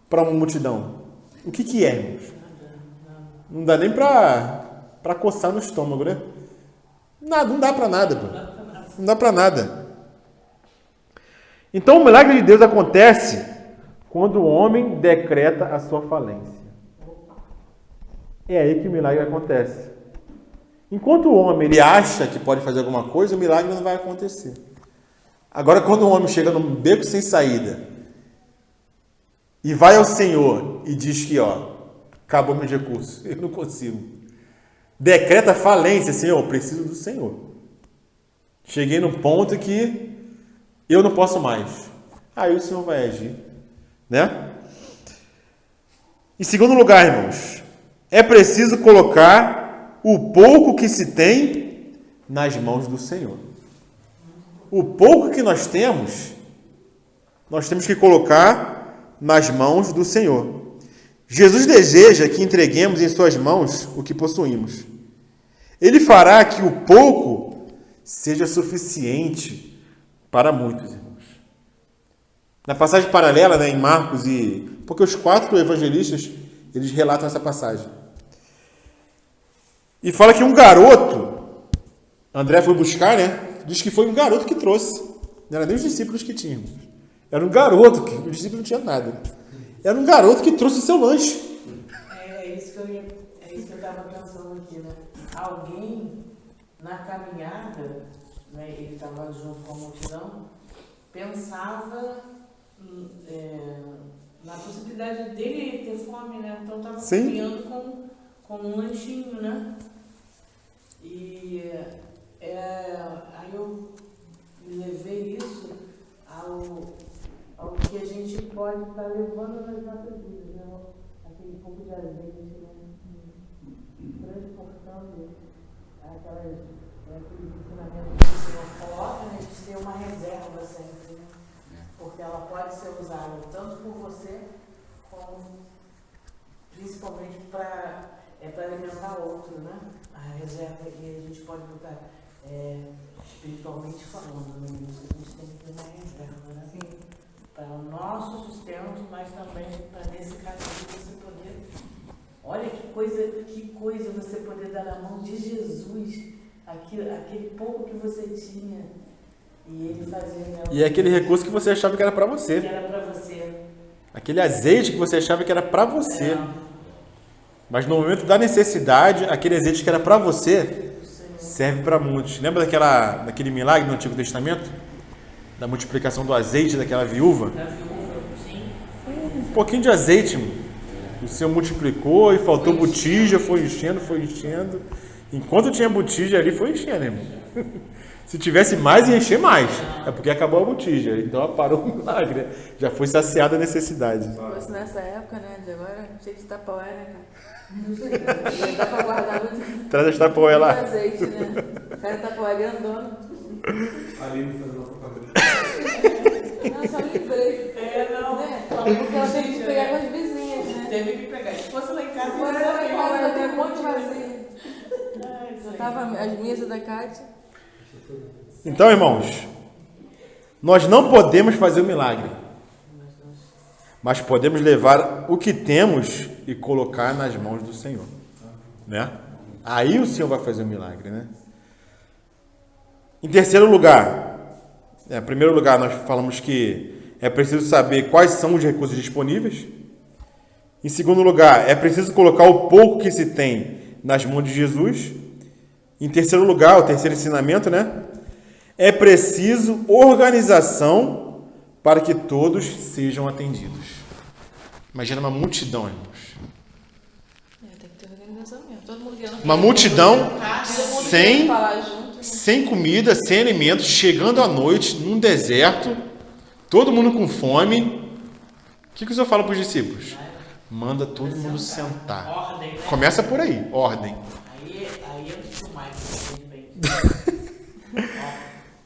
para uma multidão? O que é, irmãos? Não dá nem para coçar no estômago, né? Nada, não dá para nada, pô. Não dá para nada. Então o milagre de Deus acontece quando o homem decreta a sua falência. É aí que o milagre acontece. Enquanto o homem ele acha que pode fazer alguma coisa, o milagre não vai acontecer. Agora, quando o homem chega num beco sem saída e vai ao Senhor e diz que, acabou meu recurso, eu não consigo. Decreta falência, Senhor, eu preciso do Senhor. Cheguei num ponto que eu não posso mais. Aí o Senhor vai agir, né? Em segundo lugar, irmãos, é preciso colocar o pouco que se tem nas mãos do Senhor. O pouco que nós temos que colocar nas mãos do Senhor. Jesus deseja que entreguemos em suas mãos o que possuímos. Ele fará que o pouco seja suficiente para muitos, irmãos. Na passagem paralela, né, em Marcos porque os 4 evangelistas, eles relatam essa passagem. E fala que um garoto, André foi buscar, né? Diz que foi um garoto que trouxe. Não era nem os discípulos que tinham. Era um garoto, que os discípulos não tinham nada. Era um garoto que trouxe o seu lanche. É isso que eu estava pensando aqui, né? Alguém na caminhada, né, ele estava junto com a multidão, pensava na possibilidade dele ter fome, né? Então estava caminhando com um lanchinho, né? E aí eu levei isso ao que a gente pode estar levando nas nossas vidas, né? Aquele pouco de azeite, né? Transportando aqueles ensinamentos que o Senhor coloca, né? De ser uma reserva sempre, né? Porque ela pode ser usada tanto por você, como principalmente para alimentar outro, né? A reserva que a gente pode botar espiritualmente falando, né? Isso a gente tem que ter uma reserva, né? Sim. Para o nosso sustento, mas também para nesse caso você poder. Olha que coisa você poder dar na mão de Jesus, aquele pouco que você tinha, e ele fazia. Né? E é aquele recurso que você achava que era para você. Que era para você. Aquele azeite que você achava que era para você. Mas no momento da necessidade, aquele azeite que era para você serve para muitos. Lembra daquele milagre no Antigo Testamento? Da multiplicação do azeite daquela viúva? Da viúva, sim. Um pouquinho de azeite, mano. O Senhor multiplicou e faltou botija, foi enchendo. Enquanto tinha botija ali, foi enchendo, irmão. Se tivesse mais, ia encher mais. É porque acabou a botija. Então parou o milagre. Já foi saciada a necessidade. Se fosse nessa época, né? De agora, cheio de tapaué, né, cara? Dá pra guardar muito. Traz as tapaué lá. Azeite, né? O cara tapaué grandona. Ali me fazendo uma propaganda. Não, só lembrei. Não. Né? Porque ela teve que pegar com as vizinhas, né? Teve que pegar. Se fosse lá em casa, Agora lá em casa tem um monte de vazio. vazio. Já tava as mesas da Kátia. Então, irmãos, nós não podemos fazer o milagre, mas podemos levar o que temos e colocar nas mãos do Senhor, né? Aí o Senhor vai fazer o milagre, né? Em terceiro lugar, em primeiro lugar, nós falamos que é preciso saber quais são os recursos disponíveis. Em segundo lugar, é preciso colocar o pouco que se tem nas mãos de Jesus. Em terceiro lugar, o terceiro ensinamento, né? É preciso organização para que todos sejam atendidos. Imagina uma multidão, irmãos. Tem que ter organização mesmo. Todo mundo querendo Uma multidão querendo falar junto. sem comida, sem alimentos, chegando à noite, num deserto, todo mundo com fome. O que o Senhor fala para os discípulos? Manda todo mundo sentar. Ordem, né? Começa por aí, ordem. Aí eu digo mais, bem.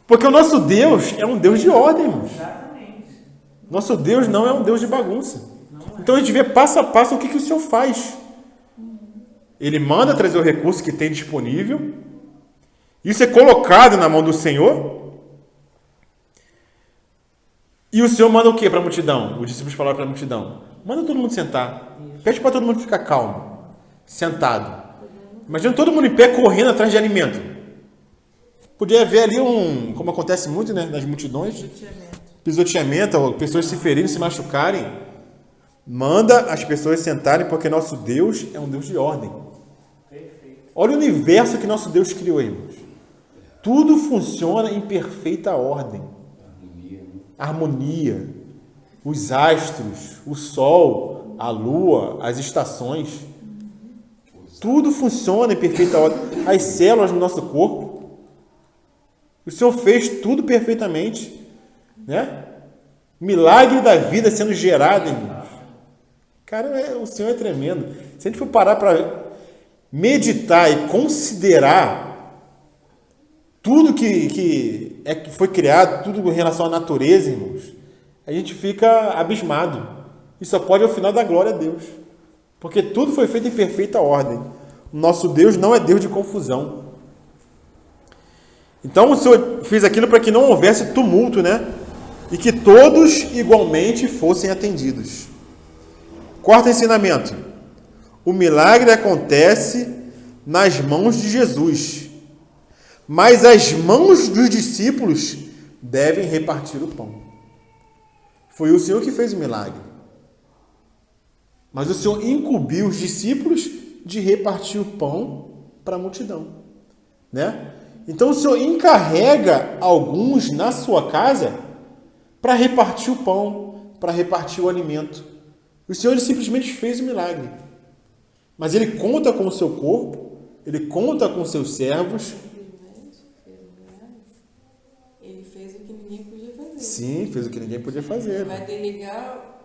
Porque o nosso Deus é um Deus de ordem, irmãos. Exatamente. Nosso Deus não é um Deus de bagunça. Então a gente vê passo a passo o que o Senhor faz. Ele manda trazer o recurso que tem disponível. Isso é colocado na mão do Senhor. E o Senhor manda o que para a multidão? Os discípulos falaram para a multidão: manda todo mundo sentar. Pede para todo mundo ficar calmo, sentado. Imagina todo mundo em pé correndo atrás de alimento. Podia haver ali como acontece muito, né, nas multidões, pisoteamento, ou pessoas se ferirem, se machucarem, manda as pessoas sentarem, porque nosso Deus é um Deus de ordem. Olha o universo que nosso Deus criou, irmãos. Tudo funciona em perfeita ordem. Harmonia. Os astros, o sol, a lua, as estações. Tudo funciona em perfeita ordem. As células do nosso corpo. O Senhor fez tudo perfeitamente. Né? Milagre da vida sendo gerado, irmãos. Cara, o Senhor é tremendo. Se a gente for parar para meditar e considerar tudo que foi criado, tudo em relação à natureza, irmãos, a gente fica abismado. E só pode ao final dar glória a Deus. Porque tudo foi feito em perfeita ordem. O nosso Deus não é Deus de confusão. Então o Senhor fez aquilo para que não houvesse tumulto, né? E que todos igualmente fossem atendidos. Quarto ensinamento. O milagre acontece nas mãos de Jesus. Mas as mãos dos discípulos devem repartir o pão. Foi o Senhor que fez o milagre. Mas o Senhor incumbiu os discípulos de repartir o pão para a multidão. Né? Então o Senhor encarrega alguns na sua casa para repartir o pão, para repartir o alimento. O Senhor ele simplesmente fez o milagre. Mas Ele conta com o seu corpo, Ele conta com os seus servos. Ele fez o que ninguém podia fazer. Sim, fez o que ninguém podia fazer. Vai delegar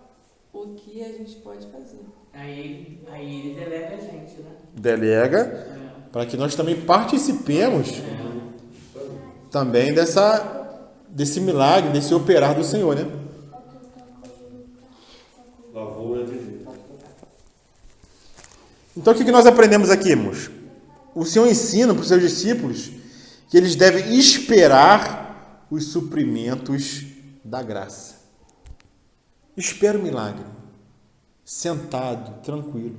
o que a gente pode fazer. Aí ele delega a gente, né? Delega para que nós também participemos também desse milagre, desse operar do Senhor, né? Lavoura de Deus. Então, o que nós aprendemos aqui, irmãos? O Senhor ensina para os seus discípulos que eles devem esperar os suprimentos da graça. Espera o milagre. Sentado, tranquilo.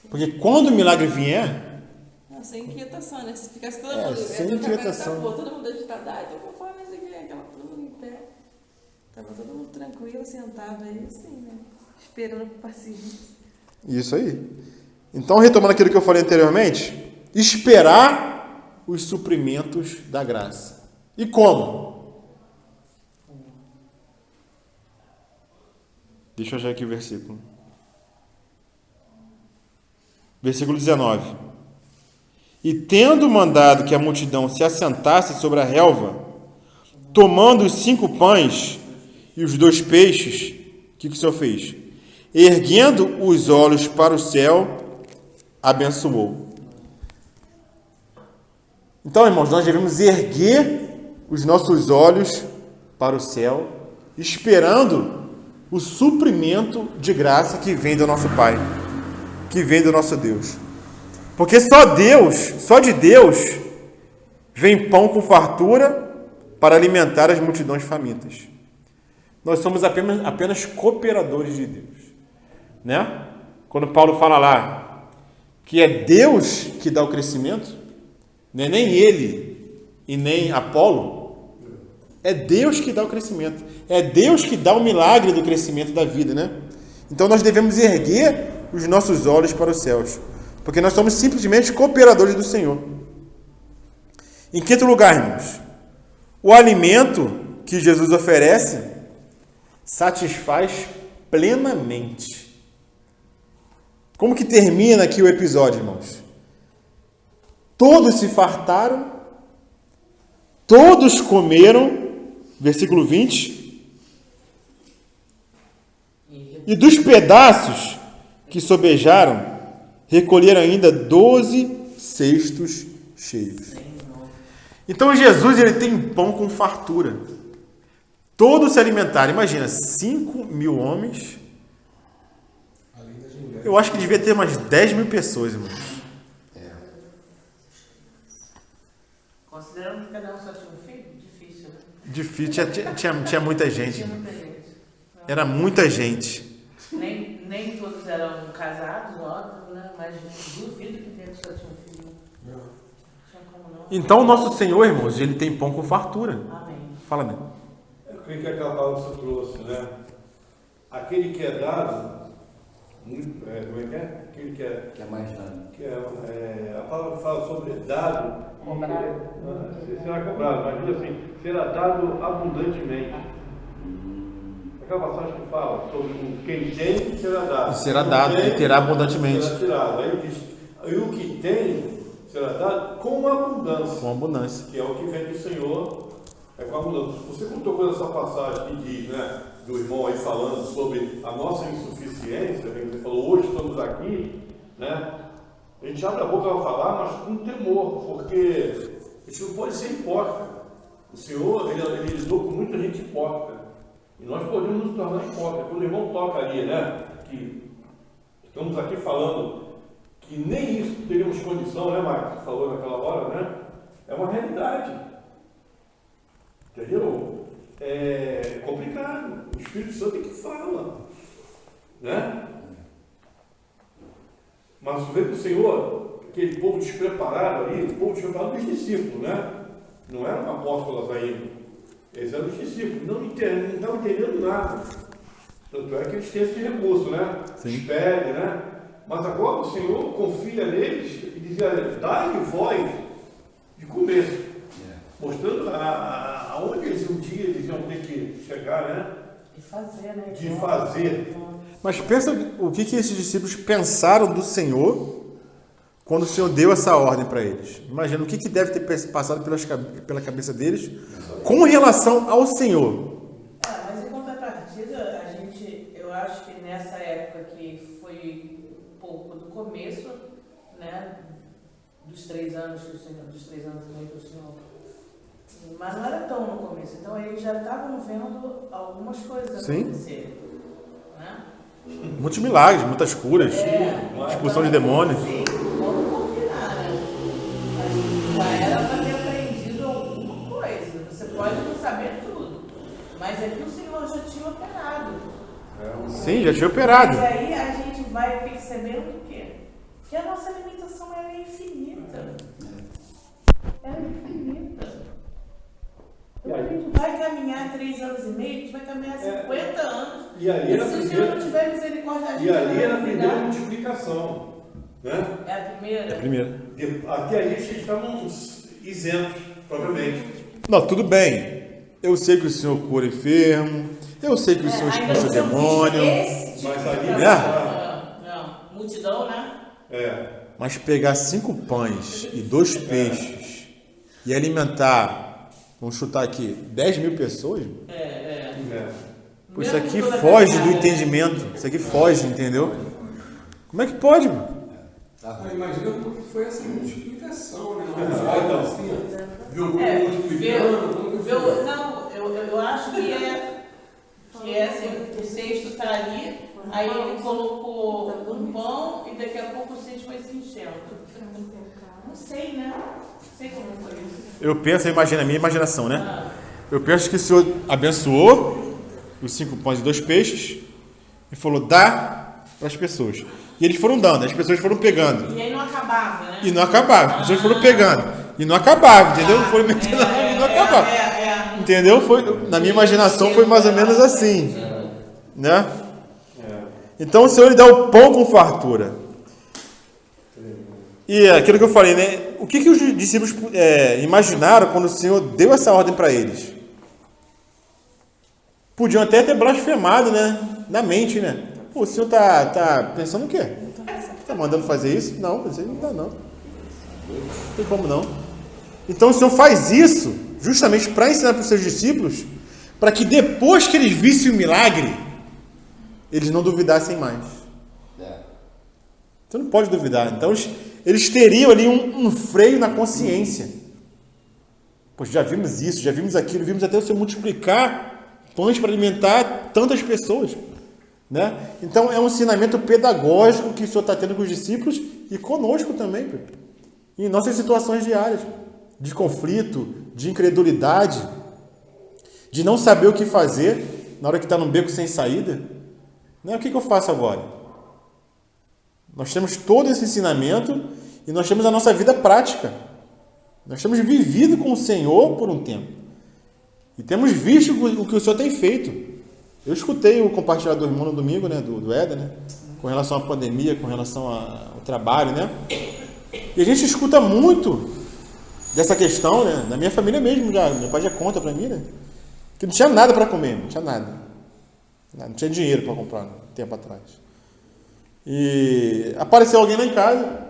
Porque quando o milagre vier... Não, sem inquietação, né? Se ficasse todo mundo... sem inquietação. Todo mundo agitado. Então vou falar isso aqui, aquela todo mundo em pé. Tava todo mundo tranquilo, sentado aí, assim, né? Esperando o paciente. Isso aí. Então, retomando aquilo que eu falei anteriormente, esperar os suprimentos da graça. E como? Deixa eu achar aqui o versículo. Versículo 19. E tendo mandado que a multidão se assentasse sobre a relva, tomando os 5 pães e os 2 peixes, o que o Senhor fez? Erguendo os olhos para o céu, abençoou. Então, irmãos, nós devemos erguer os nossos olhos para o céu, esperando o suprimento de graça que vem do nosso Pai, que vem do nosso Deus. Porque só de Deus, vem pão com fartura para alimentar as multidões famintas. Nós somos apenas cooperadores de Deus. Né? Quando Paulo fala lá que é Deus que dá o crescimento, não é nem ele e nem Apolo, é Deus que dá o crescimento, é Deus que dá o milagre do crescimento da vida, né? Então nós devemos erguer os nossos olhos para os céus, porque nós somos simplesmente cooperadores do Senhor. Em quinto lugar, irmãos, o alimento que Jesus oferece satisfaz plenamente. Como que termina aqui o episódio, irmãos? Todos se fartaram, todos comeram, versículo 20, e dos pedaços que sobejaram, recolheram ainda 12 cestos cheios. Então Jesus ele tem pão com fartura. Todos se alimentaram. Imagina, 5.000 homens. Eu acho que devia ter umas 10.000 pessoas, irmãos. Considerando que cada um só tinha um filho, difícil, né? Difícil, tinha muita gente. Tinha muita gente. Era muita gente. Nem todos eram casados, óbvio, né? Mas duvido que tenha só tinha um filho. Não tinha como não. Então o nosso Senhor, irmãos, ele tem pão com fartura. Amém. Fala, né? creio que aquela palavra que você trouxe, né? Aquele que é dado, como é que é? Aquele que é. Que é mais dado. A palavra que fala sobre dado. Será cobrado, mas diz assim, será dado abundantemente. Aquela passagem que fala sobre quem tem será dado. Será dado e terá abundantemente. Será tirado. Aí diz, e o que tem será dado com abundância. Com abundância. Que é o que vem do Senhor, é com abundância. Você contou com essa passagem que diz, né, do irmão aí falando sobre a nossa insuficiência, que você falou, hoje estamos aqui, né? A gente abre a boca para falar, mas com temor, porque a gente não pode ser hipócrita. O Senhor, ele lidou com muita gente hipócrita. E nós podemos nos tornar hipócritas. Quando o irmão toca ali, né, que estamos aqui falando que nem isso teríamos condição, né, Marcos? Você falou naquela hora, né? É uma realidade. Entendeu? É complicado. O Espírito Santo é que fala. Né? Mas você vê que o Senhor, aquele povo despreparado ali, o povo despreparado dos discípulos, né? Não eram apóstolos ainda. Eles eram os discípulos, não estavam entendendo nada. Tanto é que eles têm esse recurso, né? Espere, né? Mas agora o Senhor confia neles e dizia, dai-lhe voz de começo. Mostrando aonde eles um dia eles iam ter que chegar, né? De fazer, né? De fazer. Mas pensa o que esses discípulos pensaram do Senhor quando o Senhor deu essa ordem para eles. Imagina o que deve ter passado pela cabeça deles com relação ao Senhor. Mas em contrapartida, eu acho que nessa época que foi um pouco do começo, né, dos 3 anos que o Senhor, do Senhor, mas não era tão no começo, então eles já estavam vendo algumas coisas acontecerem, né? Muitos milagres, muitas curas, expulsão de demônios. Sim, vamos combinar, né? Já era para ter aprendido alguma coisa. Você pode não saber tudo, mas é que o Senhor já tinha operado. Sim, já tinha operado. Mas aí a gente vai percebendo o quê? Que a nossa limitação é infinita. Ela é infinita. Então a gente vai caminhar 3 anos e meio, a gente vai caminhar 50 anos. E ali se o Senhor não tiver misericórdia, a gente e ali vai era a primeira cuidar. multiplicação. Né? É a primeira? É a primeira. Até aí eles estavam isentos, provavelmente. Não, tudo bem. Eu sei que o Senhor cura enfermo, eu sei que o Senhor expulsa demônio. Mas ali não, multidão, né? Mas pegar 5 pães e 2 peixes e alimentar, vamos chutar aqui, 10 mil pessoas? Pô, isso aqui foge do entendimento. Isso aqui foge, entendeu? Como é que pode, mano? Imagina como que foi essa multiplicação, né? Viu o multiplicando. Não, eu acho que é assim, o cesto está ali, aí ele colocou um pão e daqui a pouco o cesto foi se enchendo. Não sei, né? Não sei como foi isso. Eu penso, imagina a minha imaginação, né? Eu penso que o Senhor abençoou os 5 pães e 2 peixes e falou, dá para as pessoas. E eles foram dando, as pessoas foram pegando. E aí não acabava, né? E não acabava, as pessoas foram pegando. E não acabava, entendeu? Foram metendo e não acabava. Entendeu? Na minha imaginação foi mais ou menos assim. Né? Então o Senhor lhe dá o pão com fartura. E aquilo que eu falei, né? O que os discípulos imaginaram quando o Senhor deu essa ordem para eles? Podiam até ter blasfemado, né? Na mente, né? Pô, o Senhor tá pensando o quê? Tá mandando fazer isso? Não, isso aí não dá, não. Não tem como não. Então o Senhor faz isso justamente para ensinar para os seus discípulos, para que depois que eles vissem o milagre, eles não duvidassem mais. Você não pode duvidar. Então eles teriam ali um freio na consciência. Pois já vimos isso, já vimos aquilo, vimos até o Senhor multiplicar pães para alimentar tantas pessoas. Né? Então é um ensinamento pedagógico que o Senhor está tendo com os discípulos e conosco também, em nossas situações diárias de conflito, de incredulidade, de não saber o que fazer na hora que está num beco sem saída. Né? O que eu faço agora? Nós temos todo esse ensinamento e nós temos a nossa vida prática. Nós temos vivido com o Senhor por um tempo. E temos visto o que o Senhor tem feito. Eu escutei o compartilhado do irmão no domingo, né, do Éder, né, com relação à pandemia, com relação ao trabalho, né? E a gente escuta muito dessa questão, né? Na minha família mesmo, meu pai já conta para mim, né? Que não tinha nada para comer, não tinha nada. Não tinha dinheiro para comprar, um tempo atrás. E apareceu alguém lá em casa,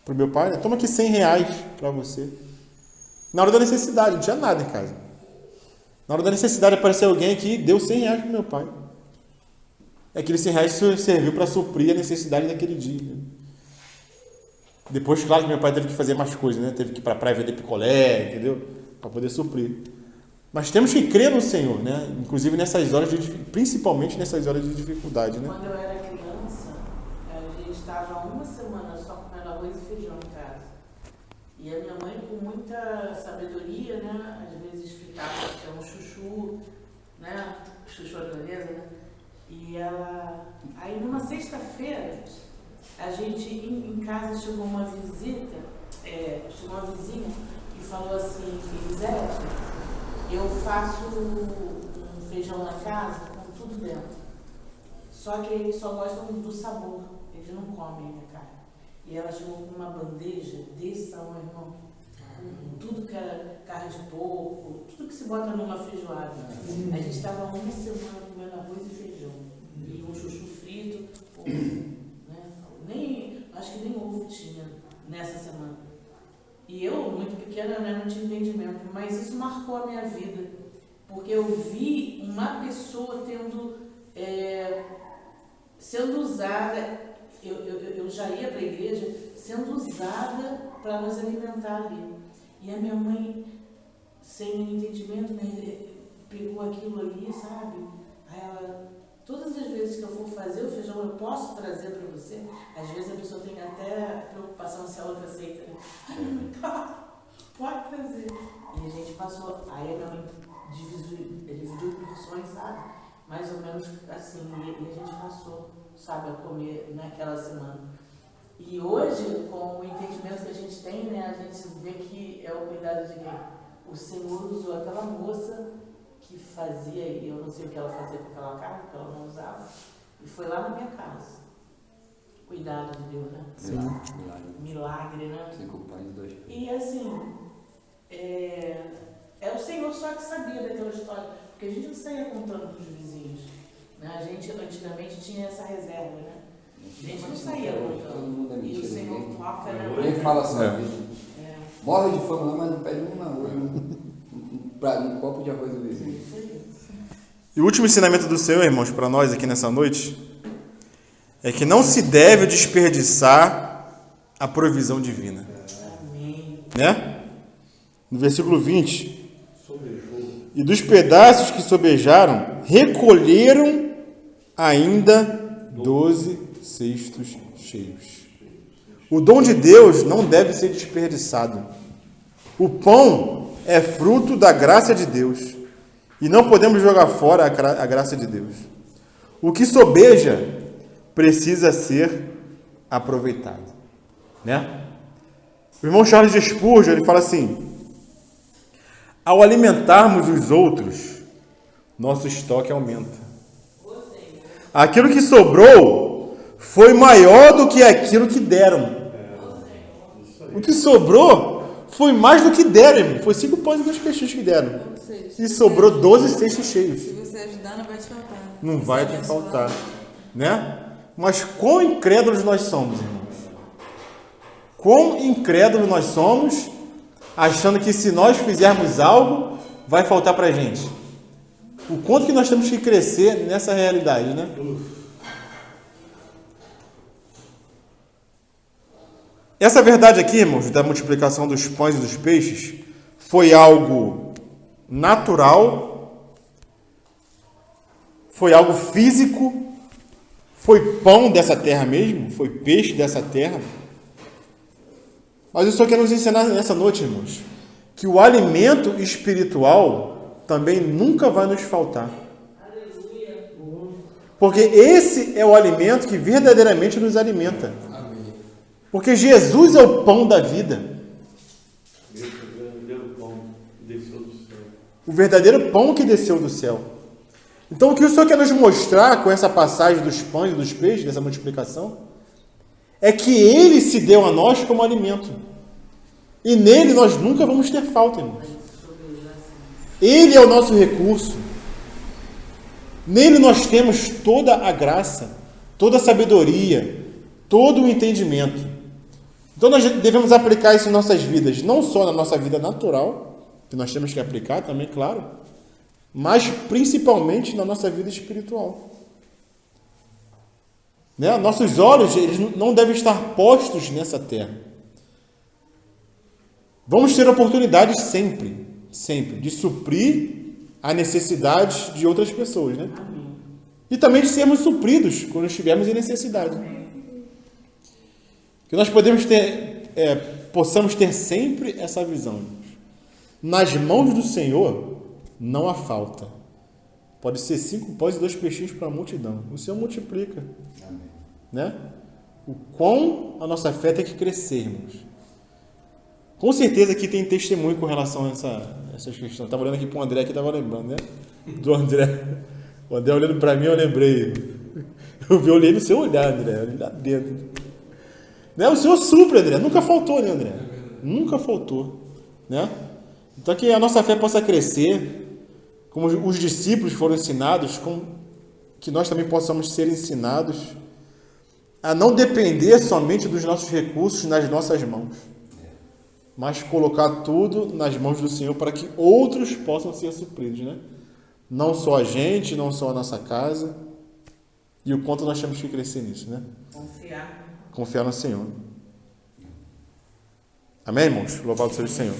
pro meu pai, né? Toma aqui R$100 para você. Na hora da necessidade, não tinha nada em casa. Na hora da necessidade apareceu alguém que deu R$100 pro meu pai. Aqueles R$100 serviu para suprir a necessidade daquele dia. Né? Depois, claro que meu pai teve que fazer mais coisas, né? Teve que ir para a praia vender picolé, entendeu? Para poder suprir. Mas temos que crer no Senhor, né? Inclusive nessas horas, principalmente nessas horas de dificuldade, né? Quando eu era criança, a gente estava uma semana só comendo arroz e feijão em casa. E a minha mãe, com muita sabedoria, né? Às vezes fritava um chuchu, né? Chuchu holandesa, né? E ela... Aí numa sexta-feira, a gente em casa chegou uma visita, chegou uma vizinha e falou assim: Elisete, eu faço um feijão na casa com tudo dentro. Só que eles só gostam do sabor, eles não comem a carne. E ela chegou com uma bandeja desse tamanho, irmão. Tudo que era carne de porco, tudo que se bota numa feijoada. A gente estava uma semana comendo arroz e feijão. E um chuchu frito, né? Acho que nem ovo tinha nessa semana. E eu, muito pequena, né, não tinha entendimento. Mas isso marcou a minha vida. Porque eu vi uma pessoa sendo usada. Eu já ia para a igreja sendo usada para nos alimentar ali. E a minha mãe, sem entendimento, né, pegou aquilo ali, sabe? Aí ela, todas as vezes que eu for fazer o feijão, eu posso trazer para você? Às vezes a pessoa tem até preocupação se a outra aceita. Né? Pode trazer. E a gente passou, aí a minha mãe dividiu porções, sabe? Mais ou menos assim, e a gente passou, sabe, a comer naquela semana. E hoje, com o entendimento que a gente tem, né, a gente vê que é o cuidado de quem? O Senhor usou aquela moça que fazia, e eu não sei o que ela fazia com aquela carne, que ela não usava, e foi lá na minha casa. Cuidado de Deus, né? Sim. Milagre, né? 5 pães e 2 peixes. E assim, é o Senhor só que sabia daquela história, porque a gente não saía contando para os vizinhos. Né? A gente antigamente tinha essa reserva, né? A gente não saía contando. E o Senhor toca, né? Ninguém fala assim, morre de fome lá, mas não pede um copo de arroz do vizinho. E o último ensinamento do Senhor, irmãos, para nós aqui nessa noite, é que não se deve desperdiçar a provisão divina. Amém. Né? No versículo 20. E dos pedaços que sobejaram, recolheram ainda 12 cestos cheios. O dom de Deus não deve ser desperdiçado. O pão é fruto da graça de Deus. E não podemos jogar fora a graça de Deus. O que sobeja precisa ser aproveitado. Né? O irmão Charles de Spurgeon, ele fala assim: ao alimentarmos os outros, nosso estoque aumenta. Aquilo que sobrou foi maior do que aquilo que deram. O que sobrou foi mais do que deram, irmão. Foi 5 pães e 2 peixes que deram. E sobrou 12 cestos cheios. Se você ajudar, não vai te faltar. Não vai te faltar. Né? Mas quão incrédulos nós somos, irmãos. Quão incrédulos nós somos, achando que se nós fizermos algo, vai faltar pra gente. O quanto que nós temos que crescer nessa realidade, né? Essa verdade aqui, irmãos, da multiplicação dos pães e dos peixes, foi algo natural, foi algo físico, foi pão dessa terra mesmo, foi peixe dessa terra. Mas eu só quero nos ensinar nessa noite, irmãos, que o alimento espiritual também nunca vai nos faltar. Porque esse é o alimento que verdadeiramente nos alimenta. Porque Jesus é o pão da vida. Deus deu o pão, desceu do céu. o verdadeiro pão que desceu do céu. Então, o que o Senhor quer nos mostrar com essa passagem dos pães e dos peixes, dessa multiplicação, é que Ele se deu a nós como alimento. E nele nós nunca vamos ter falta, irmãos. Ele é o nosso recurso. Nele nós temos toda a graça, toda a sabedoria, todo o entendimento. Então nós devemos aplicar isso em nossas vidas, não só na nossa vida natural, que nós temos que aplicar também, claro, mas principalmente na nossa vida espiritual. Né? Nossos olhos eles não devem estar postos nessa terra. Vamos ter oportunidade sempre, de suprir a necessidade de outras pessoas, né? E também de sermos supridos quando estivermos em necessidade. Que nós possamos ter sempre essa visão. Nas mãos do Senhor não há falta. Pode ser 5 pães e 2 peixinhos para a multidão. O Senhor multiplica. Amém. Né? O quão a nossa fé tem que crescer, irmãos. Com certeza aqui tem testemunho com relação a essas questões. Estava olhando aqui para o André, que estava lembrando, né? Do André. O André olhando para mim, eu lembrei. Eu olhei no seu olhar, André. Eu olhei lá dentro. Né? O Senhor supre, André. Nunca faltou, né, André? Nunca faltou. Né? Então que a nossa fé possa crescer, como os discípulos foram ensinados, que nós também possamos ser ensinados a não depender somente dos nossos recursos nas nossas mãos, mas colocar tudo nas mãos do Senhor para que outros possam ser supridos, né? Não só a gente, não só a nossa casa, e o quanto nós temos que crescer nisso, né? Confiar no Senhor. Amém, irmãos? Louvado seja o Senhor.